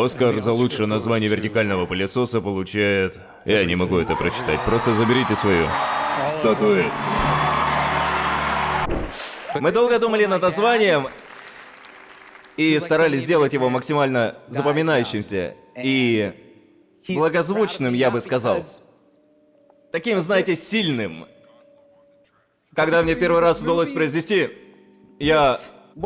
Оскар за лучшее название вертикального пылесоса получает... Я не могу это прочитать, просто заберите свою статуэтку. Мы долго думали над названием и старались сделать его максимально запоминающимся и благозвучным, я бы сказал. Таким, знаете, сильным. Когда мне первый раз удалось произнести, я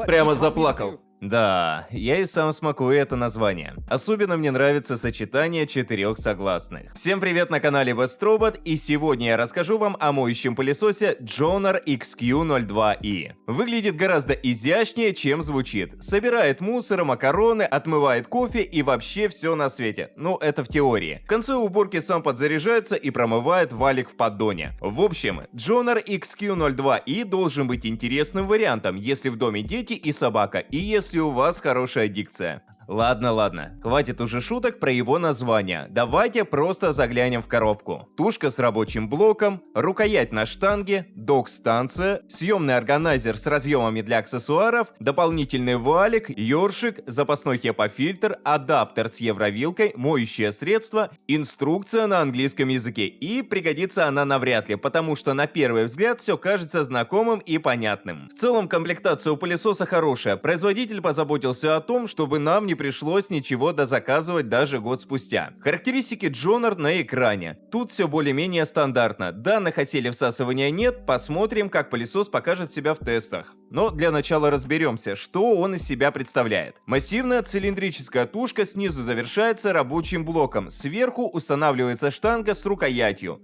прямо заплакал. Да, я и сам смакую это название. Особенно мне нравится сочетание 4 согласных. Всем привет на канале Best Robot, и сегодня я расскажу вам о моющем пылесосе Joner XQ02E. Выглядит гораздо изящнее, чем звучит. Собирает мусор, макароны, отмывает кофе и вообще все на свете. Ну, это в теории. В конце уборки сам подзаряжается и промывает валик в поддоне. В общем, Joner XQ02E должен быть интересным вариантом, если в доме дети и собака, и если у вас хорошая дикция. Ладно, хватит уже шуток про его название. Давайте просто заглянем в коробку. Тушка с рабочим блоком, рукоять на штанге, док-станция, съемный органайзер с разъемами для аксессуаров, дополнительный валик, ёршик, запасной HEPA-фильтр, адаптер с евровилкой, моющее средство, инструкция на английском языке. И пригодится она навряд ли, потому что на первый взгляд все кажется знакомым и понятным. В целом комплектация у пылесоса хорошая. Производитель позаботился о том, чтобы нам не пришлось ничего дозаказывать даже год спустя. Характеристики Joner на экране. Тут все более-менее стандартно. Данных о силе всасывания нет, посмотрим, как пылесос покажет себя в тестах. Но для начала разберемся, что он из себя представляет. Массивная цилиндрическая тушка снизу завершается рабочим блоком, сверху устанавливается штанга с рукоятью.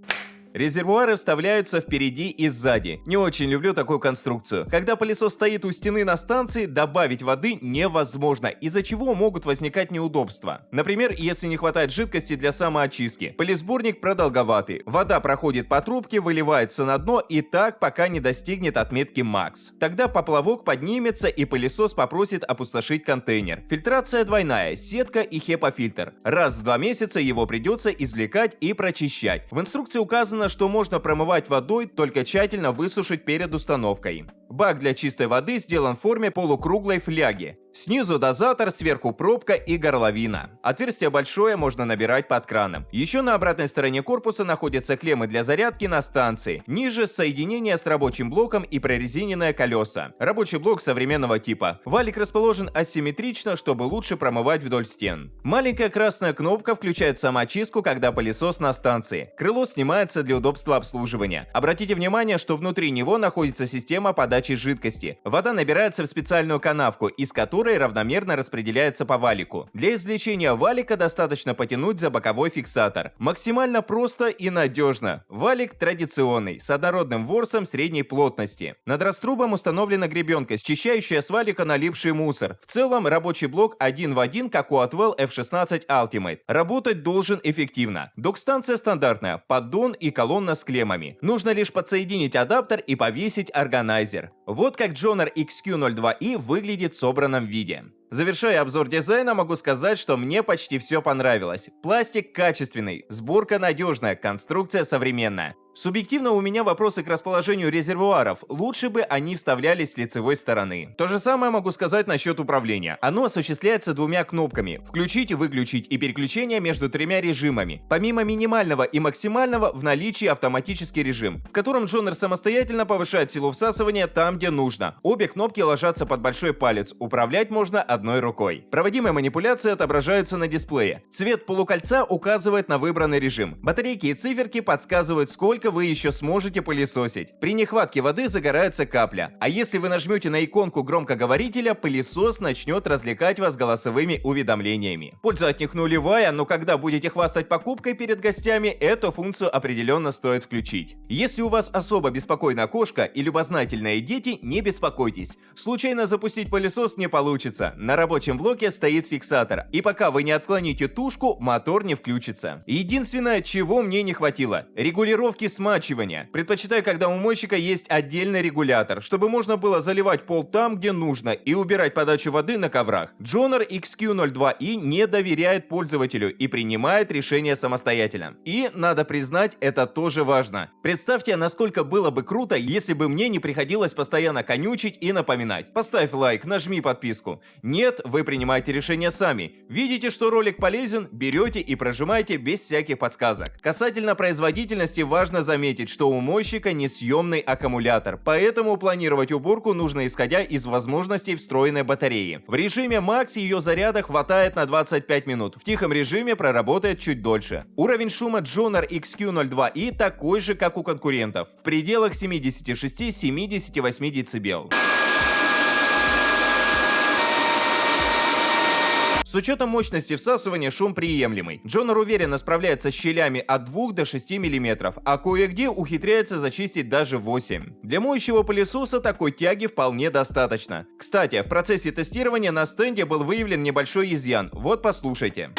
Резервуары вставляются впереди и сзади. Не очень люблю такую конструкцию. Когда пылесос стоит у стены на станции, добавить воды невозможно, из-за чего могут возникать неудобства. Например, если не хватает жидкости для самоочистки. Пылесборник продолговатый. Вода проходит по трубке, выливается на дно и так, пока не достигнет отметки Max. Тогда поплавок поднимется и пылесос попросит опустошить контейнер. Фильтрация двойная, сетка и HEPA-фильтр. Раз в 2 месяца его придется извлекать и прочищать. В инструкции указано, что можно промывать водой, только тщательно высушить перед установкой. Бак для чистой воды сделан в форме полукруглой фляги. Снизу дозатор, сверху пробка и горловина. Отверстие большое, можно набирать под краном. Еще на обратной стороне корпуса находятся клеммы для зарядки на станции. Ниже соединение с рабочим блоком и прорезиненные колеса. Рабочий блок современного типа. Валик расположен асимметрично, чтобы лучше промывать вдоль стен. Маленькая красная кнопка включает самоочистку, когда пылесос на станции. Крыло снимается для удобства обслуживания. Обратите внимание, что внутри него находится система подачи жидкости. Вода набирается в специальную канавку, из которой равномерно распределяется по валику. Для извлечения валика достаточно потянуть за боковой фиксатор. Максимально просто и надежно. Валик традиционный, с однородным ворсом средней плотности. Над раструбом установлена гребенка, счищающая с валика налипший мусор. В целом рабочий блок один в один, как у Atwell F16 Ultimate. Работать должен эффективно. Док-станция стандартная, поддон и колонна с клеммами. Нужно лишь подсоединить адаптер и повесить органайзер. Вот как Joner XQ02E выглядит в собранном виде. Завершая обзор дизайна, могу сказать, что мне почти все понравилось. Пластик качественный, сборка надежная, конструкция современная. Субъективно у меня вопросы к расположению резервуаров, лучше бы они вставлялись с лицевой стороны. То же самое могу сказать насчет управления. Оно осуществляется 2 кнопками: включить, выключить и переключение между 3 режимами. Помимо минимального и максимального в наличии автоматический режим, в котором Joner самостоятельно повышает силу всасывания там, где нужно. Обе кнопки ложатся под большой палец, управлять можно одной рукой. Проводимые манипуляции отображаются на дисплее. Цвет полукольца указывает на выбранный режим. Батарейки и циферки подсказывают, сколько вы еще сможете пылесосить. При нехватке воды загорается капля, а если вы нажмете на иконку громкоговорителя, пылесос начнет развлекать вас голосовыми уведомлениями. Польза от них нулевая, но когда будете хвастать покупкой перед гостями, эту функцию определенно стоит включить. Если у вас особо беспокойная кошка и любознательные дети, не беспокойтесь. Случайно запустить пылесос не получится. На рабочем блоке стоит фиксатор, и пока вы не отклоните тушку, мотор не включится. Единственное, чего мне не хватило — регулировки смачивания. Предпочитаю, когда у мойщика есть отдельный регулятор, чтобы можно было заливать пол там, где нужно, и убирать подачу воды на коврах. Joner XQ02E не доверяет пользователю и принимает решение самостоятельно. И, надо признать, это тоже важно. Представьте, насколько было бы круто, если бы мне не приходилось постоянно конючить и напоминать. Поставь лайк, нажми подписку. Нет, вы принимаете решение сами. Видите, что ролик полезен, берете и прожимаете без всяких подсказок. Касательно производительности важно заметить, что у мойщика несъемный аккумулятор, поэтому планировать уборку нужно исходя из возможностей встроенной батареи. В режиме Max ее заряда хватает на 25 минут, в тихом режиме проработает чуть дольше. Уровень шума Joner XQ02i такой же, как у конкурентов, в пределах 76-78 дБ. С учетом мощности всасывания шум приемлемый. Joner уверенно справляется с щелями от 2 до 6 мм, а кое-где ухитряется зачистить даже 8. Для моющего пылесоса такой тяги вполне достаточно. Кстати, в процессе тестирования на стенде был выявлен небольшой изъян. Вот послушайте.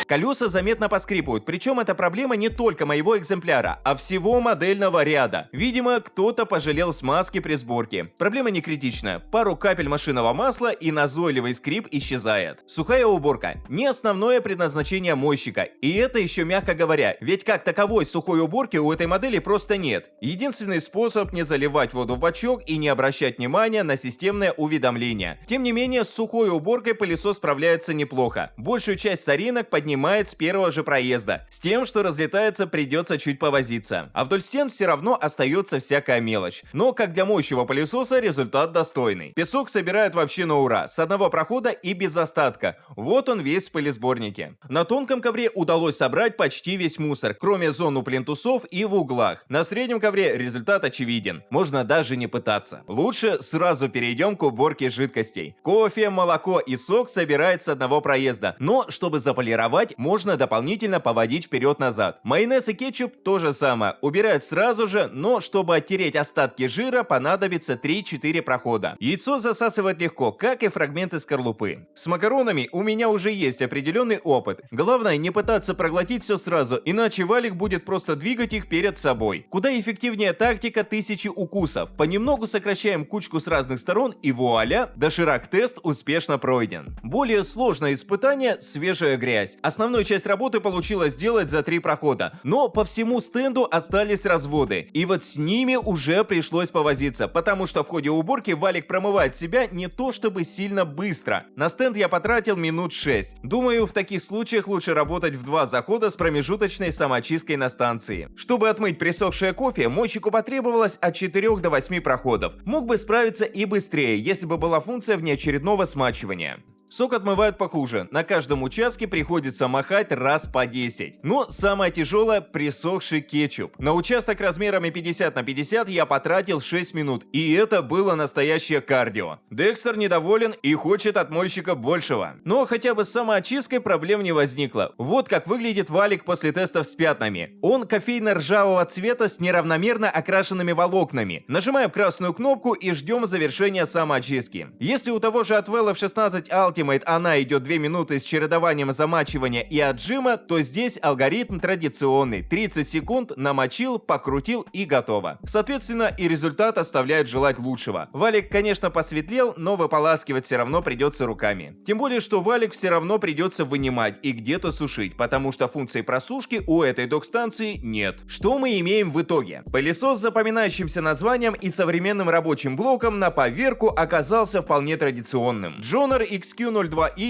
Колеса заметно поскрипывают, причем это проблема не только моего экземпляра, а всего модельного ряда. Видимо, кто-то пожалел смазки при сборке. Проблема не критичная. Пару капель машинного масла и назойливый скрип исчезает. Сухая уборка – не основное предназначение мойщика. И это еще мягко говоря, ведь как таковой сухой уборки у этой модели просто нет. Единственный способ – не заливать воду в бачок и не обращать внимания на системное уведомление. Тем не менее, с сухой уборкой пылесос справляется неплохо. Большую часть соринок поднимает с первого же проезда. С тем, что разлетается, придется чуть повозиться. А вдоль стен все равно остается всякая мелочь. Но как для моющего пылесоса результат достойный. Песок собирает вообще на ура, с одного прохода и без остатка. Вот он весь в пылесборнике. На тонком ковре удалось собрать почти весь мусор, кроме зон у плинтусов и в углах. На среднем ковре результат очевиден. Можно даже не пытаться. Лучше сразу перейдем к уборке жидкостей. Кофе, молоко и сок собирает с одного проезда. Но чтобы заполировать, можно дополнительно поводить вперед-назад. Майонез и кетчуп то же самое. Убирают сразу же, но чтобы оттереть остатки жира, понадобится 3-4 прохода. Яйцо засасывать легко, как и фрагменты скорлупы. С макаронами у меня уже есть определенный опыт. Главное не пытаться проглотить все сразу, иначе валик будет просто двигать их перед собой. Куда эффективнее тактика 1000 укусов. Понемногу сокращаем кучку с разных сторон и вуаля, доширак-тест успешно пройден. Более сложное испытание – свежая грязь. Основную часть работы получилось сделать за 3 прохода, но по всему стенду остались разводы, и вот с ними уже пришлось повозиться, потому что в ходе уборки валик промывает себя не то чтобы сильно быстро. На стенд я потратил минут 6. Думаю, в таких случаях лучше работать в 2 захода с промежуточной самоочисткой на станции. Чтобы отмыть присохшее кофе, мойщику потребовалось от 4 до 8 проходов. Мог бы справиться и быстрее, если бы была функция внеочередного смачивания. Сок отмывают похуже, на каждом участке приходится махать раз по 10. Но самое тяжелое – присохший кетчуп. На участок размерами 50 на 50 я потратил 6 минут, и это было настоящее кардио. Декстер недоволен и хочет от мойщика большего. Но хотя бы с самоочисткой проблем не возникло. Вот как выглядит валик после тестов с пятнами. Он кофейно-ржавого цвета с неравномерно окрашенными волокнами. Нажимаем красную кнопку и ждем завершения самоочистки. Если у того же Atwell F16 Ultimate она идет 2 минуты с чередованием замачивания и отжима, то здесь алгоритм традиционный. 30 секунд, намочил, покрутил и готово. Соответственно, и результат оставляет желать лучшего. Валик, конечно, посветлел, но выполаскивать все равно придется руками. Тем более, что валик все равно придется вынимать и где-то сушить, потому что функции просушки у этой док-станции нет. Что мы имеем в итоге? Пылесос с запоминающимся названием и современным рабочим блоком на поверку оказался вполне традиционным. Joner XQ02i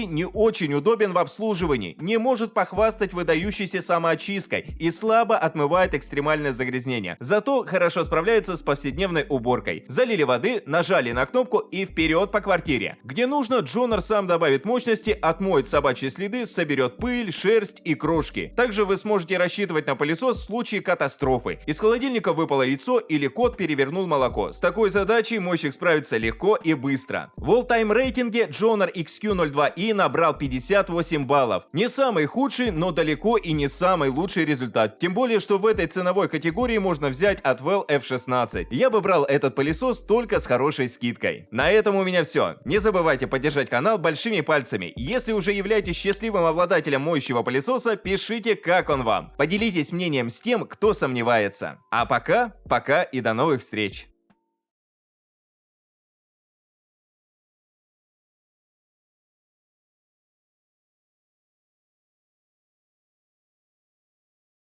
не очень удобен в обслуживании, не может похвастать выдающейся самоочисткой и слабо отмывает экстремальное загрязнение. Зато хорошо справляется с повседневной уборкой. Залили воды, нажали на кнопку и вперед по квартире. Где нужно, Joner сам добавит мощности, отмоет собачьи следы, соберет пыль, шерсть и крошки. Также вы сможете рассчитывать на пылесос в случае катастрофы. Из холодильника выпало яйцо или кот перевернул молоко. С такой задачей мойщик справится легко и быстро. В all-time рейтинге Joner XQ02i набрал 58 баллов. Не самый худший, но далеко и не самый лучший результат. Тем более, что в этой ценовой категории можно взять Atwell F16. Я бы брал этот пылесос только с хорошей скидкой. На этом у меня все. Не забывайте поддержать канал большими пальцами. Если уже являетесь счастливым обладателем моющего пылесоса, пишите, как он вам. Поделитесь мнением с тем, кто сомневается. А пока и до новых встреч.